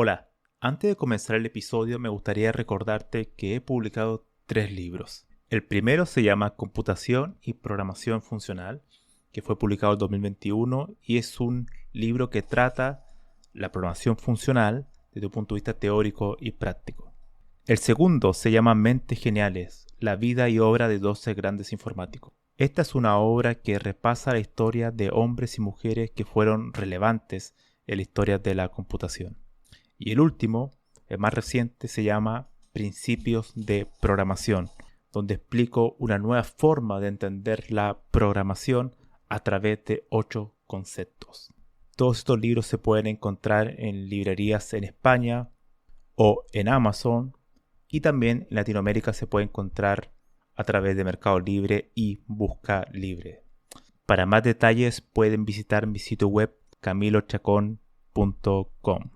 Hola, antes de comenzar el episodio me gustaría recordarte que he publicado 3 libros. El primero se llama Computación y Programación Funcional, que fue publicado en 2021 y es un libro que trata la programación funcional desde un punto de vista teórico y práctico. El segundo se llama Mentes Geniales, la vida y obra de 12 grandes informáticos. Esta es una obra que repasa la historia de hombres y mujeres que fueron relevantes en la historia de la computación. Y el último, el más reciente, se llama Principios de Programación, donde explico una nueva forma de entender la programación a través de 8 conceptos. Todos estos libros se pueden encontrar en librerías en España o en Amazon, y también en Latinoamérica se puede encontrar a través de Mercado Libre y Busca Libre. Para más detalles pueden visitar mi sitio web camilochacon.com.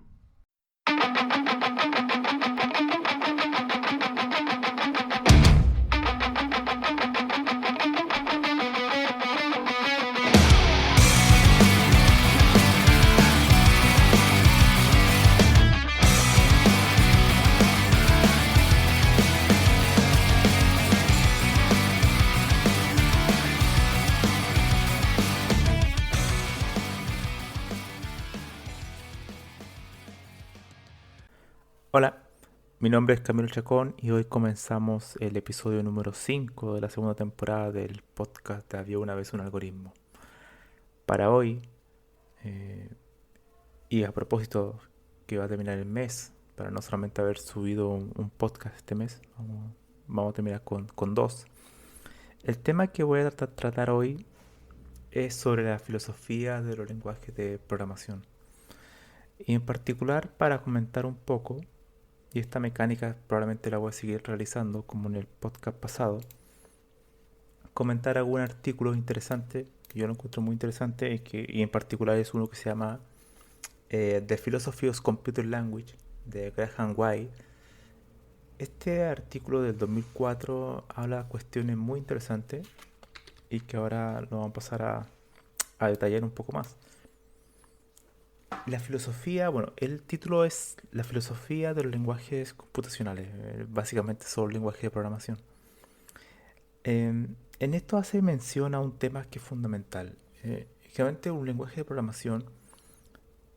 Hola, mi nombre es Camilo Chacón y hoy comenzamos el episodio número 5 de la segunda temporada del podcast de Había una vez un algoritmo. Para hoy, eh, y a propósito que va a terminar el mes, para no solamente haber subido un podcast este mes, vamos a terminar con 2. El tema que voy a tratar hoy es sobre la filosofía de los lenguajes de programación. Y en particular para comentar un poco, y esta mecánica probablemente la voy a seguir realizando como en el podcast pasado, comentar algún artículo interesante que yo lo encuentro muy interesante y en particular es uno que se llama The Philosophy of Computer Language de Graham White. Este artículo del 2004 habla cuestiones muy interesantes y que ahora lo vamos a pasar a detallar un poco más. La filosofía, bueno, el título es La filosofía de los lenguajes computacionales. Básicamente son lenguajes de programación. En esto hace mención a un tema que es fundamental. Generalmente un lenguaje de programación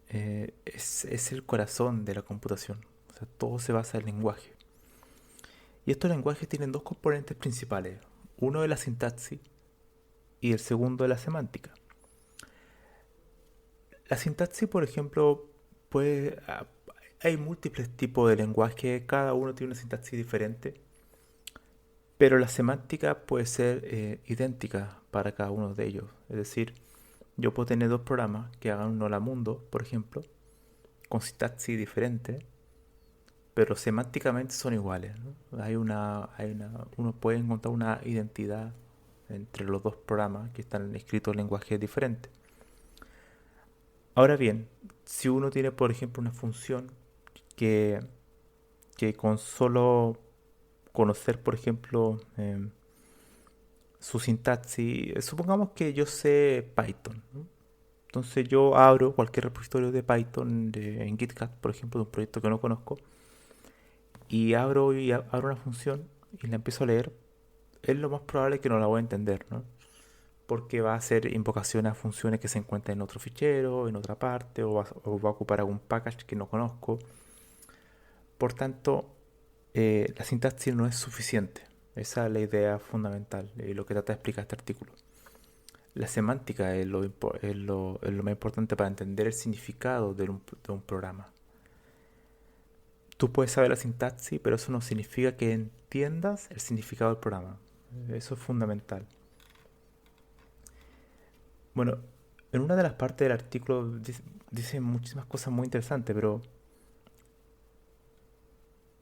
es el corazón de la computación. O sea, todo se basa en el lenguaje. Y estos lenguajes tienen dos componentes principales. Uno es la sintaxis y el segundo es la semántica. La sintaxis, por ejemplo, puede, hay múltiples tipos de lenguaje, cada uno tiene una sintaxis diferente, pero la semántica puede ser idéntica para cada uno de ellos. Es decir, yo puedo tener dos programas que hagan un hola mundo, por ejemplo, con sintaxis diferente, pero semánticamente son iguales, ¿no? Uno puede encontrar una identidad entre los dos programas que están escritos en lenguajes diferentes. Ahora bien, si uno tiene, por ejemplo, una función que, que con solo conocer, por ejemplo, su sintaxis, supongamos que yo sé Python, ¿no? Entonces yo abro cualquier repositorio de Python en GitHub, por ejemplo, de un proyecto que no conozco, y abro una función y la empiezo a leer. Es lo más probable que no la voy a entender, ¿no? Porque va a hacer invocación a funciones que se encuentran en otro fichero, en otra parte, o va a ocupar algún package que no conozco. Por tanto, la sintaxis no es suficiente. Esa es la idea fundamental, lo que trata de explicar este artículo. La semántica es lo más importante para entender el significado de un programa. Tú puedes saber la sintaxis, pero eso no significa que entiendas el significado del programa. Eso es fundamental. Bueno, en una de las partes del artículo dice muchísimas cosas muy interesantes, pero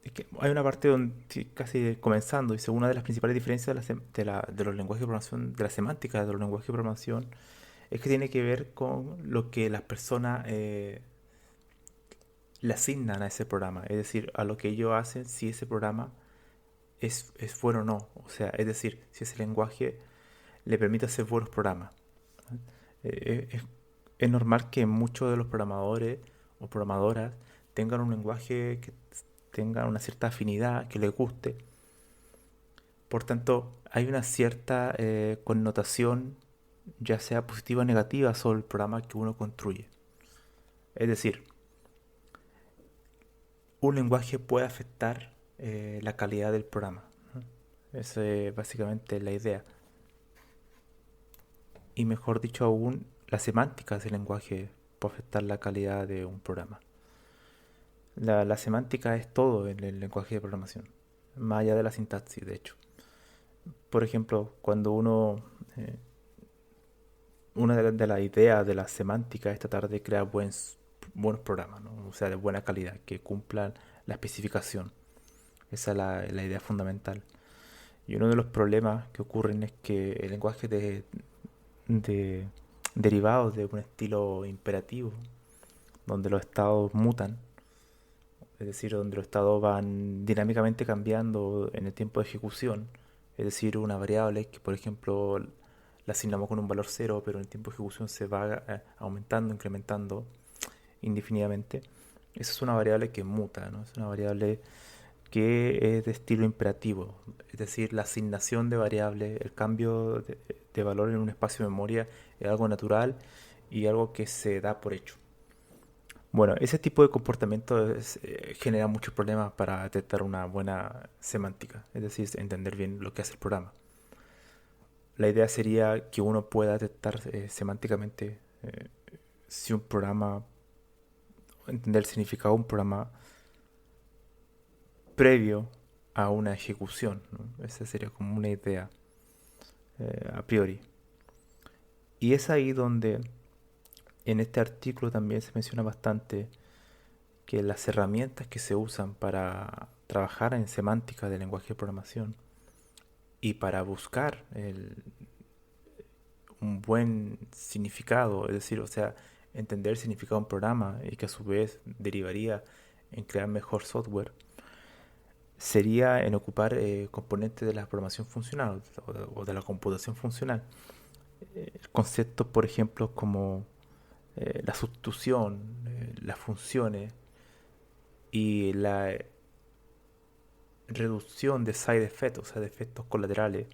es que hay una parte donde casi comenzando, dice una de las principales diferencias de los lenguajes de programación, de la semántica de los lenguajes de programación, es que tiene que ver con lo que las personas le asignan a ese programa, es decir, a lo que ellos hacen si ese programa es bueno o no. O sea, es decir, si ese lenguaje le permite hacer buenos programas. Eh, es, es normal que muchos de los programadores o programadoras tengan un lenguaje que tenga una cierta afinidad, que les guste. Por tanto, hay una cierta connotación, ya sea positiva o negativa, sobre el programa que uno construye. Es decir, un lenguaje puede afectar la calidad del programa, ¿no? Esa es básicamente la idea. Y mejor dicho aún, la semántica del lenguaje puede afectar la calidad de un programa. La semántica es todo en el lenguaje de programación, más allá de la sintaxis, de hecho. Por ejemplo, cuando eh, una de las ideas de la semántica es tratar de crear buenos programas, ¿no? O sea, de buena calidad, que cumplan la especificación. Esa es la idea fundamental. Y uno de los problemas que ocurren es que el lenguaje de derivados de un estilo imperativo, donde los estados mutan, es decir, donde los estados van dinámicamente cambiando en el tiempo de ejecución, es decir, una variable que, por ejemplo, la asignamos con un valor cero, pero en el tiempo de ejecución se va aumentando, incrementando indefinidamente. Esa es una variable que muta, ¿no? Es una variable que es de estilo imperativo, es decir, la asignación de variables, el cambio de valor en un espacio de memoria es algo natural y algo que se da por hecho. Bueno, ese tipo de comportamiento genera muchos problemas para detectar una buena semántica, es decir, entender bien lo que hace el programa. La idea sería que uno pueda detectar semánticamente si un programa, entender el significado de un programa previo a una ejecución, ¿no? Esa sería como una idea a priori. Y es ahí donde en este artículo también se menciona bastante que las herramientas que se usan para trabajar en semántica del lenguaje de programación y para buscar un buen significado, es decir, o sea, entender el significado de un programa y que a su vez derivaría en crear mejor software, sería en ocupar componentes de la programación funcional o de la computación funcional. Conceptos, por ejemplo, como la sustitución, las funciones y la reducción de side effects, o sea, de efectos colaterales.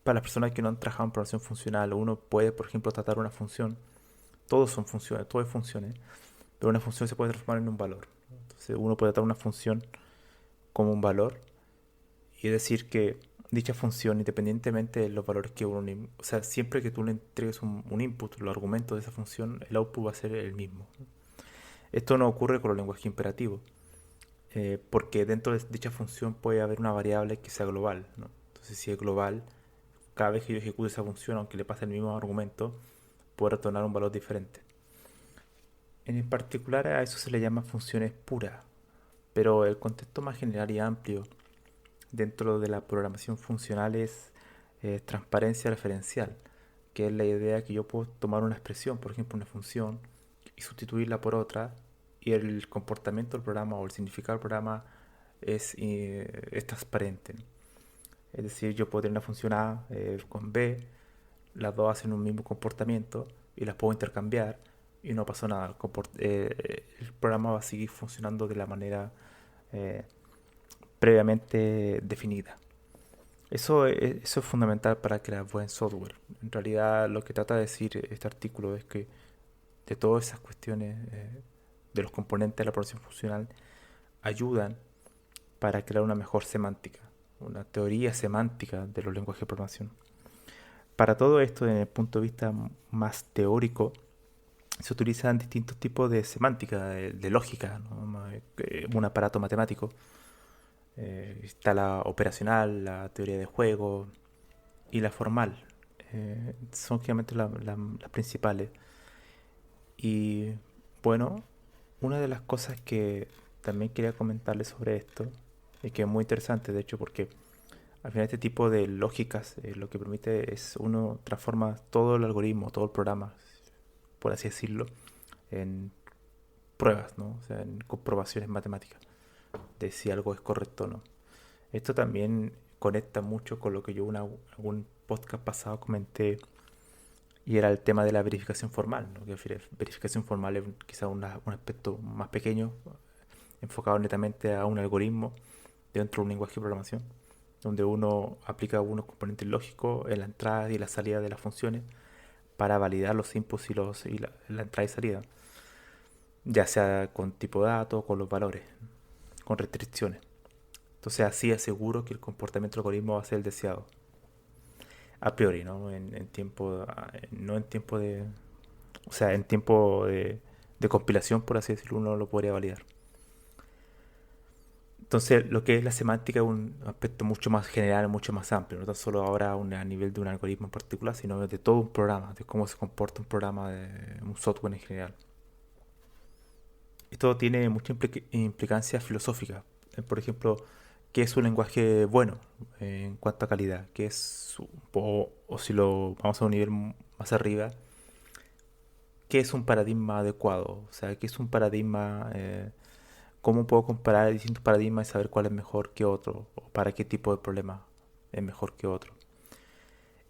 Para las personas que no han trabajado en programación funcional, uno puede, por ejemplo, tratar una función. Todos son funciones, todo es funciones, pero una función se puede transformar en un valor. Entonces, uno puede tratar una función como un valor y decir que dicha función, independientemente de los valores que uno, o sea, siempre que tú le entregues un input, los argumentos de esa función, el output va a ser el mismo. Esto no ocurre con los lenguajes imperativos, porque dentro de dicha función puede haber una variable que sea global, ¿no? Entonces, si es global, cada vez que yo ejecute esa función, aunque le pase el mismo argumento, puede retornar un valor diferente. En particular a eso se le llama funciones puras, pero el contexto más general y amplio dentro de la programación funcional es transparencia referencial, que es la idea que yo puedo tomar una expresión, por ejemplo una función, y sustituirla por otra, y el comportamiento del programa o el significado del programa es transparente. Es decir, yo puedo tener una función A con B, las dos hacen un mismo comportamiento y las puedo intercambiar y no pasó nada. El programa va a seguir funcionando de la manera eh, previamente definida. Eso es fundamental para crear buen software. En realidad lo que trata de decir este artículo es que de todas esas cuestiones de los componentes de la programación funcional ayudan para crear una mejor semántica, una teoría semántica de los lenguajes de programación. Para todo esto, desde el punto de vista más teórico, se utilizan distintos tipos de semántica, de lógica, ¿no? Un aparato matemático. Está la operacional, la teoría de juego y la formal. Son generalmente las principales. Y bueno, una de las cosas que también quería comentarles sobre esto, y que es muy interesante de hecho porque al final este tipo de lógicas lo que permite es uno transforma todo el algoritmo, todo el programa, por así decirlo, en pruebas, ¿no? O sea, en comprobaciones matemáticas de si algo es correcto o no. Esto también conecta mucho con lo que yo en algún podcast pasado comenté y era el tema de la verificación formal, ¿no? Que verificación formal es quizá un aspecto más pequeño, enfocado netamente a un algoritmo dentro de un lenguaje de programación, donde uno aplica algunos componentes lógicos en la entrada y la salida de las funciones para validar los inputs y la entrada y salida, ya sea con tipo de datos, con los valores, con restricciones. Entonces así aseguro que el comportamiento del algoritmo va a ser el deseado. A priori, ¿no? En tiempo, no en tiempo de, o sea, en tiempo de compilación, por así decirlo, uno lo podría validar. Entonces, lo que es la semántica es un aspecto mucho más general, mucho más amplio, no tan solo ahora a nivel de un algoritmo en particular, sino de todo un programa, de cómo se comporta un programa, de un software en general. Esto tiene mucha implicancia filosófica. Por ejemplo, ¿qué es un lenguaje bueno en cuanto a calidad? ¿Qué es, o si lo vamos a un nivel más arriba, qué es un paradigma adecuado? O sea, ¿qué es un paradigma? ¿Cómo puedo comparar distintos paradigmas y saber cuál es mejor que otro? ¿O para qué tipo de problema es mejor que otro?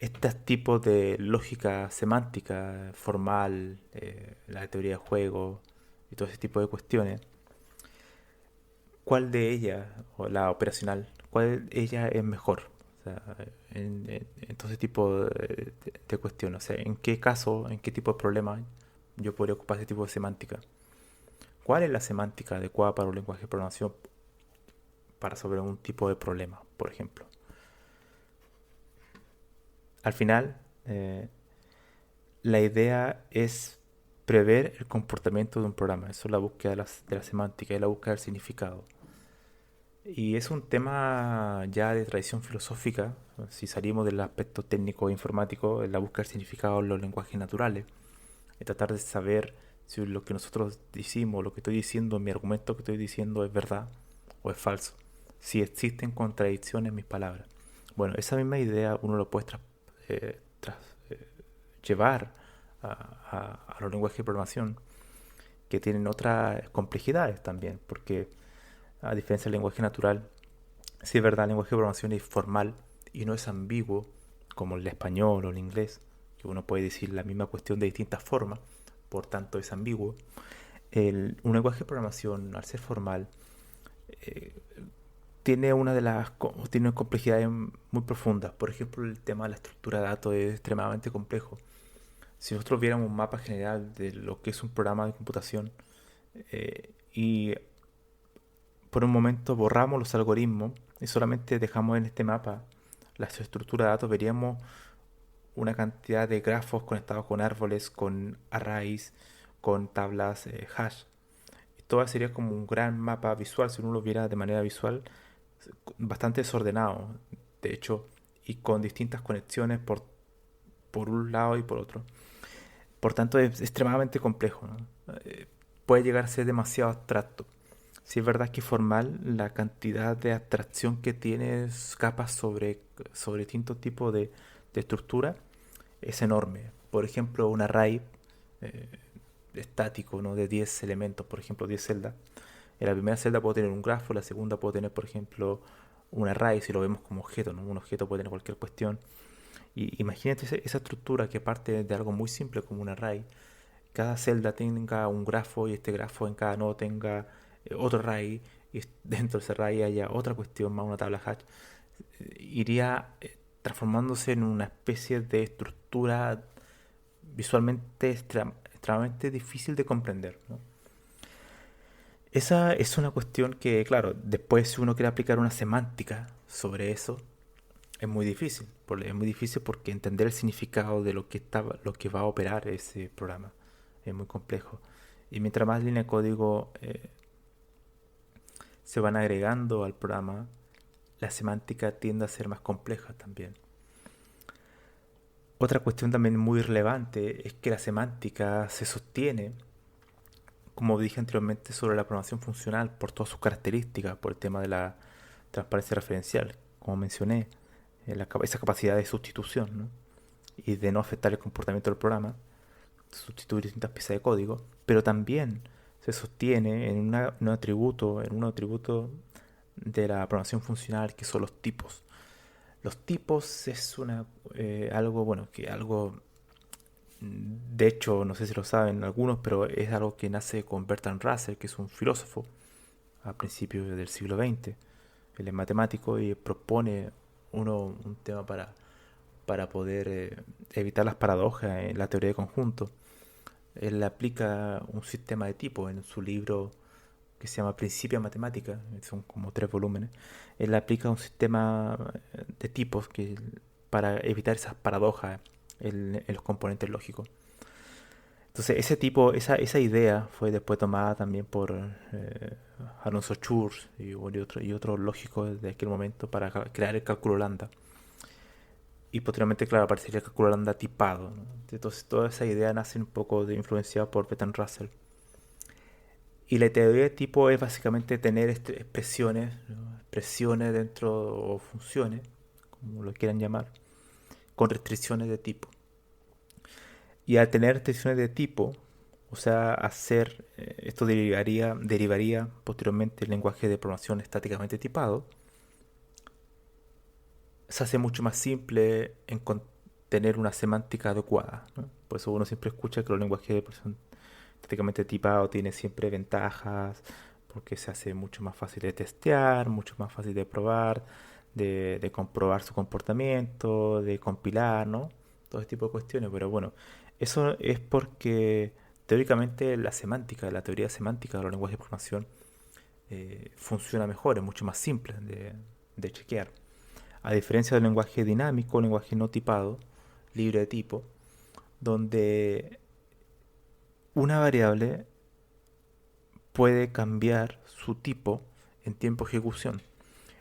Estos tipos de lógica semántica, formal, la teoría de juego y todo ese tipo de cuestiones, ¿cuál de ellas, o la operacional, cuál de ellas es mejor? O sea, en todo ese tipo de cuestiones. O sea, ¿en qué caso, en qué tipo de problema yo podría ocupar ese tipo de semántica? ¿Cuál es la semántica adecuada para un lenguaje de programación para sobre un tipo de problema, por ejemplo? Al final, la idea es prever el comportamiento de un programa. Eso es la búsqueda de la semántica y la búsqueda del significado. Y es un tema ya de tradición filosófica, si salimos del aspecto técnico e informático, en la búsqueda del significado en los lenguajes naturales, y tratar de saber si lo que nosotros decimos, lo que estoy diciendo, mi argumento que estoy diciendo es verdad o es falso, si existen contradicciones en mis palabras. Bueno, esa misma idea uno lo puede eh, tras- eh, llevar a los lenguajes de programación que tienen otras complejidades también, porque a diferencia del lenguaje natural, si es verdad, el lenguaje de programación es formal y no es ambiguo como el español o el inglés, que uno puede decir la misma cuestión de distintas formas, por tanto es ambiguo. Un lenguaje de programación, al ser formal, eh, tiene tiene complejidades muy profundas. Por ejemplo, el tema de la estructura de datos es extremadamente complejo. Si nosotros viéramos un mapa general de lo que es un programa de computación y por un momento borramos los algoritmos y solamente dejamos en este mapa la estructura de datos, veríamos una cantidad de grafos conectados con árboles, con arrays, con tablas hash. Y todo sería como un gran mapa visual, si uno lo viera de manera visual, bastante desordenado, de hecho, y con distintas conexiones por un lado y por otro. Por tanto, es extremadamente complejo, ¿no? Puede llegar a ser demasiado abstracto. Si es verdad que formal, la cantidad de abstracción que tienes capas sobre distintos tipos de estructura es enorme. Por ejemplo, un array eh, estático, ¿no? De 10 elementos, por ejemplo, 10 celdas. En la primera celda puedo tener un grafo, en la segunda puedo tener, por ejemplo, un array, si lo vemos como objeto, ¿no? Un objeto puede tener cualquier cuestión. Y imagínate esa estructura que parte de algo muy simple como un array. Cada celda tenga un grafo y este grafo en cada nodo tenga otro array y dentro de ese array haya otra cuestión más una tabla hash. Iría transformándose en una especie de estructura visualmente extremadamente difícil de comprender, ¿no? Esa es una cuestión que, claro, después si uno quiere aplicar una semántica sobre eso, es muy difícil. Es muy difícil porque entender el significado de lo que va a operar ese programa es muy complejo. Y mientras más líneas de código se van agregando al programa, la semántica tiende a ser más compleja también. Otra cuestión también muy relevante es que la semántica se sostiene, como dije anteriormente, sobre la programación funcional por todas sus características, por el tema de la transparencia referencial, como mencioné, esa capacidad de sustitución, ¿no? Y de no afectar el comportamiento del programa, sustituir distintas piezas de código, pero también se sostiene en un atributo de la programación funcional que son los tipos. Los tipos es algo, bueno, que algo De hecho, no sé si lo saben algunos, pero es algo que nace con Bertrand Russell, que es un filósofo a principios del siglo XX. Él es matemático y propone un tema para poder evitar las paradojas en la teoría de conjuntos. Él aplica un sistema de tipos en su libro que se llama Principia Matemática, son como 3 volúmenes. Él aplica un sistema de tipos para evitar esas paradojas en los componentes lógicos. Entonces, esa idea fue después tomada también por Alonso Church y otros lógicos de aquel momento para crear el cálculo lambda. Y posteriormente, claro, aparecería el cálculo lambda tipado, ¿no? Entonces, toda esa idea nace un poco influenciada por Bertrand Russell. Y la teoría de tipo es básicamente tener expresiones, ¿no? Expresiones dentro o funciones, como lo quieran llamar, con restricciones de tipo. Y al tener restricciones de tipo, o sea, esto derivaría posteriormente el lenguaje de programación estáticamente tipado, se hace mucho más simple en tener una semántica adecuada, ¿no? Por eso uno siempre escucha que los lenguajes de programación estáticamente tipado tienen siempre ventajas, porque se hace mucho más fácil de testear, mucho más fácil de probar, de comprobar su comportamiento, de compilar, ¿no? Todo ese tipo de cuestiones, pero bueno, eso es porque teóricamente la teoría semántica de los lenguajes de programación funciona mejor, es mucho más simple de chequear. A diferencia del lenguaje dinámico, lenguaje no tipado, libre de tipo, donde una variable puede cambiar su tipo en tiempo de ejecución.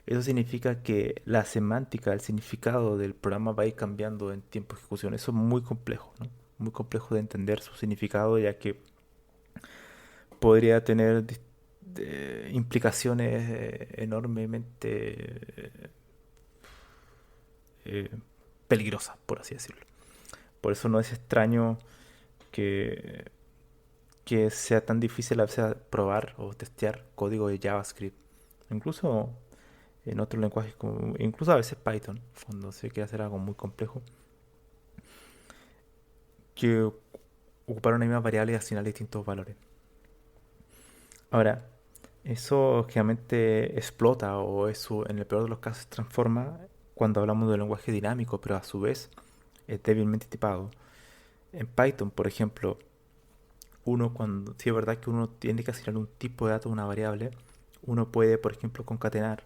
Eso significa que la semántica, el significado del programa va a ir cambiando en tiempo de ejecución. Eso es muy complejo, ¿no? Muy complejo de entender su significado, ya que podría tener implicaciones enormemente eh, peligrosas, por así decirlo. Por eso no es extraño que, que sea tan difícil a veces probar o testear código de JavaScript. Incluso en otros lenguajes, como, incluso a veces Python, cuando se quiere hacer algo muy complejo, que ocupar una misma variable y asignar distintos valores. Ahora, eso generalmente explota o eso, en el peor de los casos, se transforma cuando hablamos de un lenguaje dinámico, pero a su vez es débilmente tipado. En Python, por ejemplo, si es verdad que uno tiene que asignar un tipo de dato a una variable, uno puede, por ejemplo, concatenar.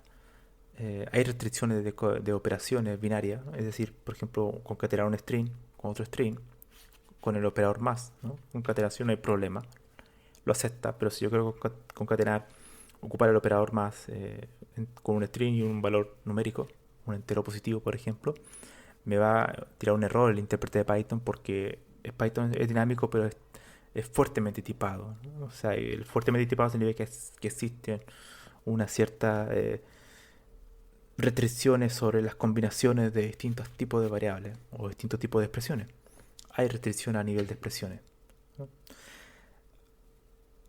Hay restricciones de operaciones binarias, ¿no? Es decir, por ejemplo, concatenar un string con otro string, con el operador más, ¿no? Concatenación no hay problema, lo acepta, pero si yo quiero concatenar, ocupar el operador más con un string y un valor numérico, un entero positivo, por ejemplo, me va a tirar un error el intérprete de Python porque Python es dinámico, pero es fuertemente tipado, ¿no? O sea, el fuertemente tipado significa que existe una cierta restricciones sobre las combinaciones de distintos tipos de variables o distintos tipos de expresiones. Hay restricciones a nivel de expresiones, ¿no?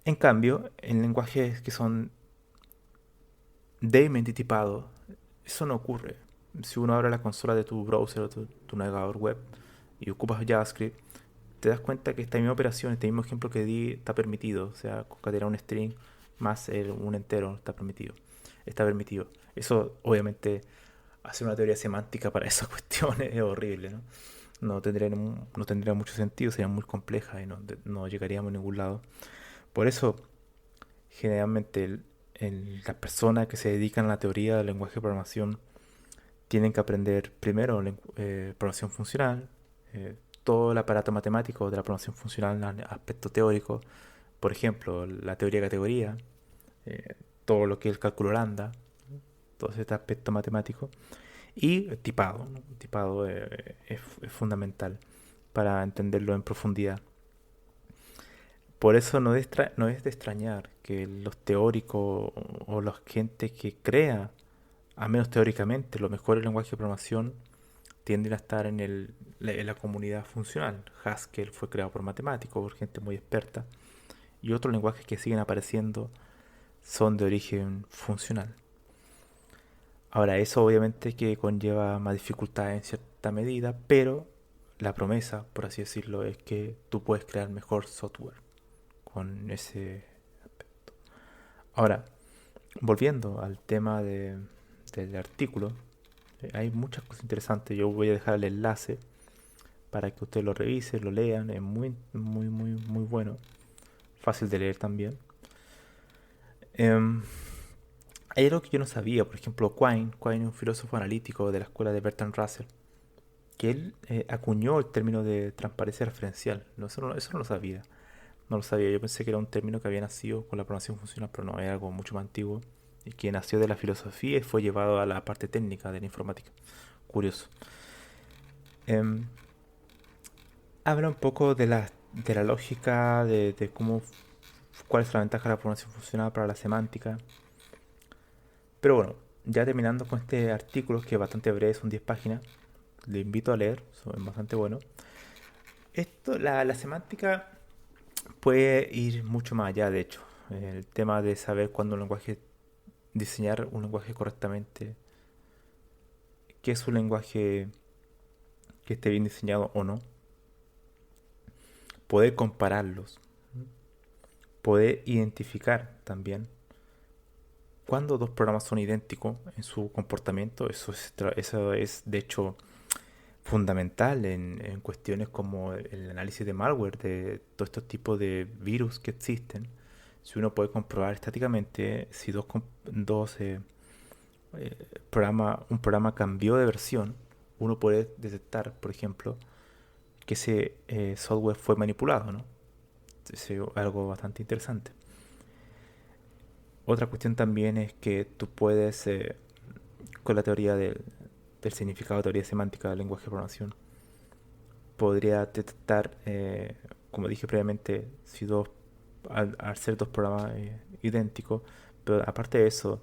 En cambio, en lenguajes que son débilmente tipados, eso no ocurre. Si uno abre la consola de tu browser o tu navegador web y ocupas JavaScript, te das cuenta que esta misma operación, este mismo ejemplo que di, está permitido. O sea, concatenar un string más un entero está permitido. Está permitido. Eso, obviamente, hacer una teoría semántica para esas cuestiones es horrible, ¿no? No tendría mucho sentido, sería muy compleja y no llegaríamos a ningún lado. Por eso, generalmente, las personas que se dedican a la teoría del lenguaje de programación tienen que aprender primero programación funcional, todo el aparato matemático de la programación funcional en aspecto teórico, por ejemplo, la teoría de categoría, eh, todo lo que es el cálculo lambda, todo este aspecto matemático. Y tipado, ¿no? Tipado es fundamental para entenderlo en profundidad. Por eso no es de extrañar que los teóricos o la gente que crea, al menos teóricamente, los mejores lenguajes de programación tienden a estar en la comunidad funcional. Haskell fue creado por matemáticos, por gente muy experta, y otros lenguajes que siguen apareciendo son de origen funcional. Ahora, eso obviamente que conlleva más dificultades en cierta medida, pero la promesa, por así decirlo, es que tú puedes crear mejor software con ese aspecto. Ahora, volviendo al tema del artículo, hay muchas cosas interesantes. Yo voy a dejar el enlace para que ustedes lo revisen, lo lean. Es muy, muy, muy, muy bueno. Fácil de leer también. Em, Hay algo que yo no sabía. Por ejemplo, Quine es un filósofo analítico de la escuela de Bertrand Russell, que él acuñó el término de transparencia referencial. No, eso no lo sabía. No lo sabía. Yo pensé que era un término que había nacido con la programación funcional, pero no, es algo mucho más antiguo y que nació de la filosofía y fue llevado a la parte técnica de la informática. Curioso. Em, Habla un poco de la lógica, de cómo, cuál es la ventaja de la programación funcional para la semántica. Pero bueno, ya terminando con este artículo, que es bastante breve, son 10 páginas, le invito a leer, son bastante bueno. La semántica puede ir mucho más allá, de hecho. El tema de saber cuándo un lenguaje, diseñar un lenguaje correctamente, qué es un lenguaje que esté bien diseñado o no, poder compararlos, poder identificar también cuando dos programas son idénticos en su comportamiento. Eso es de hecho fundamental en cuestiones como el análisis de malware, de todos estos tipos de virus que existen. Si uno puede comprobar estáticamente si un programa cambió de versión, uno puede detectar, por ejemplo, que ese software fue manipulado, ¿no? Es algo bastante interesante. Otra cuestión también es que tú puedes, con la teoría del significado, teoría semántica del lenguaje de programación, podría detectar, como dije previamente, si al ser dos programas idénticos, pero aparte de eso,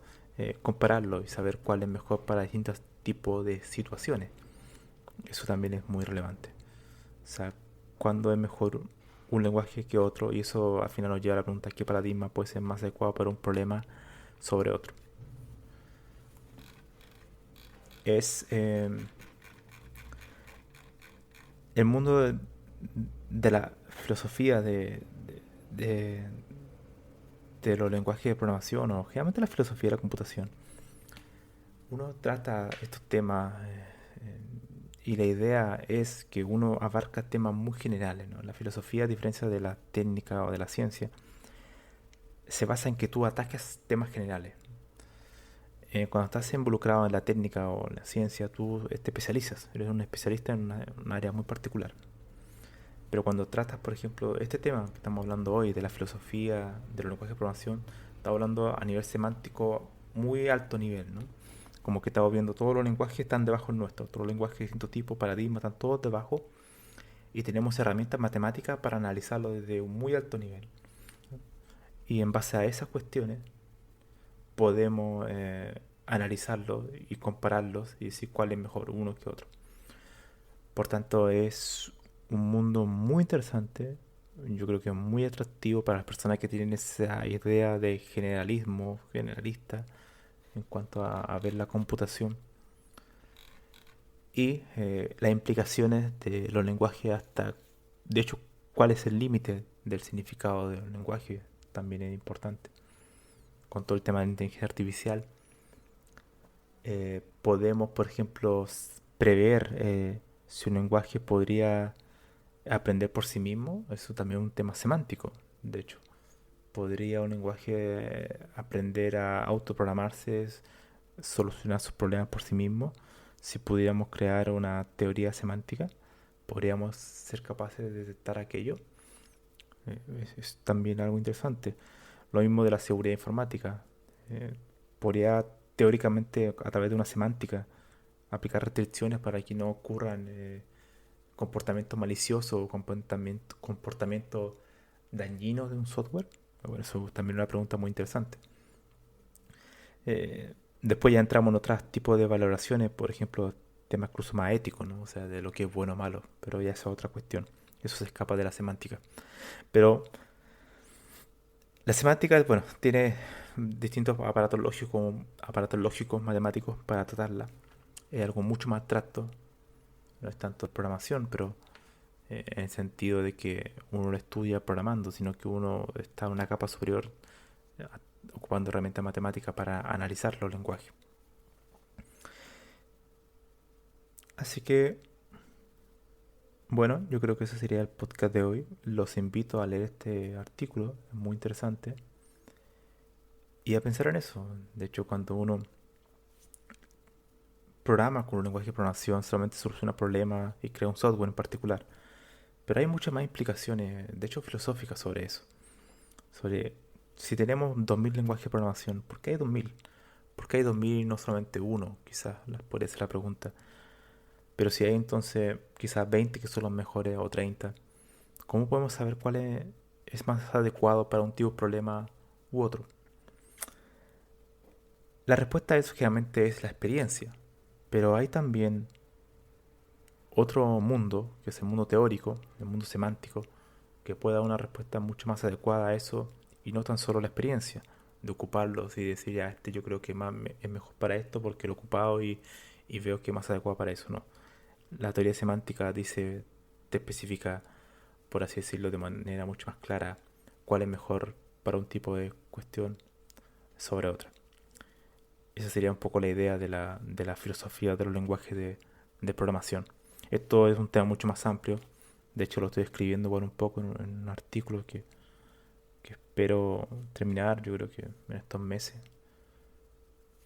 compararlo y saber cuál es mejor para distintos tipos de situaciones. Eso también es muy relevante. O sea, cuándo es mejor un lenguaje que otro, y eso al final nos lleva a la pregunta: ¿qué paradigma puede ser más adecuado para un problema sobre otro? Es el mundo de la filosofía de- de los lenguajes de programación, o generalmente la filosofía de la computación. Uno trata estos temas y la idea es que uno abarca temas muy generales, ¿no? La filosofía, a diferencia de la técnica o de la ciencia, se basa en que tú ataques temas generales. Cuando estás involucrado en la técnica o en la ciencia, tú te especializas, eres un especialista en un área muy particular. Pero cuando tratas, por ejemplo, este tema que estamos hablando hoy, de la filosofía, de los lenguajes de programación, estamos hablando a nivel semántico muy alto nivel, ¿no? Como que estamos viendo todos los lenguajes están debajo del nuestro, todos los lenguajes de distintos tipos, paradigmas, están todos debajo, y tenemos herramientas matemáticas para analizarlo desde un muy alto nivel. Y en base a esas cuestiones podemos analizarlos y compararlos y decir cuál es mejor uno que otro. Por tanto, es un mundo muy interesante. Yo creo que es muy atractivo para las personas que tienen esa idea de generalismo, generalista, en cuanto a ver la computación y las implicaciones de los lenguajes hasta, de hecho, cuál es el límite del significado del lenguaje también es importante. Con todo el tema de inteligencia artificial, podemos, por ejemplo, prever si un lenguaje podría aprender por sí mismo. Eso también es un tema semántico, de hecho. ¿Podría un lenguaje aprender a autoprogramarse, solucionar sus problemas por sí mismo? Si pudiéramos crear una teoría semántica, podríamos ser capaces de detectar aquello. Es también algo interesante. Lo mismo de la seguridad informática. Eh, Podría teóricamente, a través de una semántica, aplicar restricciones para que no ocurran comportamientos maliciosos o comportamientos dañinos de un software. Bueno, eso también es una pregunta muy interesante. Después ya entramos en otros tipos de valoraciones, por ejemplo, temas incluso más éticos, ¿no? O sea, de lo que es bueno o malo, pero ya esa es otra cuestión. Eso se escapa de la semántica. Pero la semántica, bueno, tiene distintos aparatos lógicos, matemáticos para tratarla. Es algo mucho más abstracto. no es tanto programación, pero en el sentido de que uno no estudia programando, sino que uno está en una capa superior eh, ocupando herramientas matemáticas para analizar los lenguajes. Así que, bueno, yo creo que ese sería el podcast de hoy. Los invito a leer este artículo, es muy interesante, y a pensar en eso. De hecho, cuando uno programa con un lenguaje de programación, solamente soluciona problemas y crea un software en particular. Pero hay muchas más implicaciones, de hecho, filosóficas sobre eso. Sobre si tenemos 2000 lenguajes de programación, ¿por qué hay 2000? ¿Por qué hay 2000 y no solamente uno? Quizás podría ser la pregunta. Pero si hay entonces quizás 20 que son los mejores o 30, ¿cómo podemos saber cuál es más adecuado para un tipo de problema u otro? La respuesta a eso generalmente es la experiencia. Pero hay también otro mundo, que es el mundo teórico, el mundo semántico, que pueda dar una respuesta mucho más adecuada a eso y no tan solo la experiencia de ocuparlos y decir, ya, este yo creo que es mejor para esto porque lo he ocupado y veo que es más adecuado para eso, no. La teoría semántica dice, te especifica, por así decirlo, de manera mucho más clara cuál es mejor para un tipo de cuestión sobre otra. Esa sería un poco la idea de la filosofía de los lenguajes de programación. Esto es un tema mucho más amplio. De hecho, lo estoy escribiendo por un poco en un artículo que espero terminar, yo creo que en estos meses.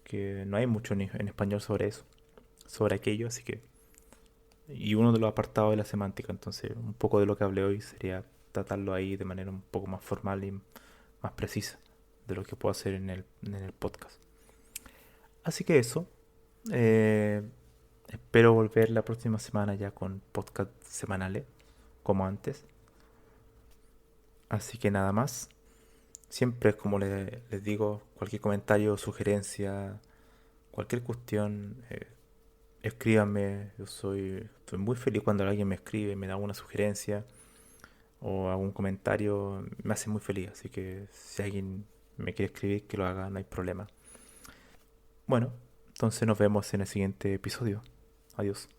Que no hay mucho en español sobre eso, sobre aquello, así que... Y uno de los apartados de la semántica, entonces un poco de lo que hablé hoy sería tratarlo ahí de manera un poco más formal y más precisa de lo que puedo hacer en el podcast. Así que eso, eh, espero volver la próxima semana ya con podcast semanales, como antes. Así que nada más. Siempre, como les digo, cualquier comentario, sugerencia, cualquier cuestión, escríbanme. Estoy muy feliz cuando alguien me escribe, me da una sugerencia o algún comentario. Me hace muy feliz. Así que si alguien me quiere escribir, que lo haga, no hay problema. Bueno, entonces nos vemos en el siguiente episodio. Adiós.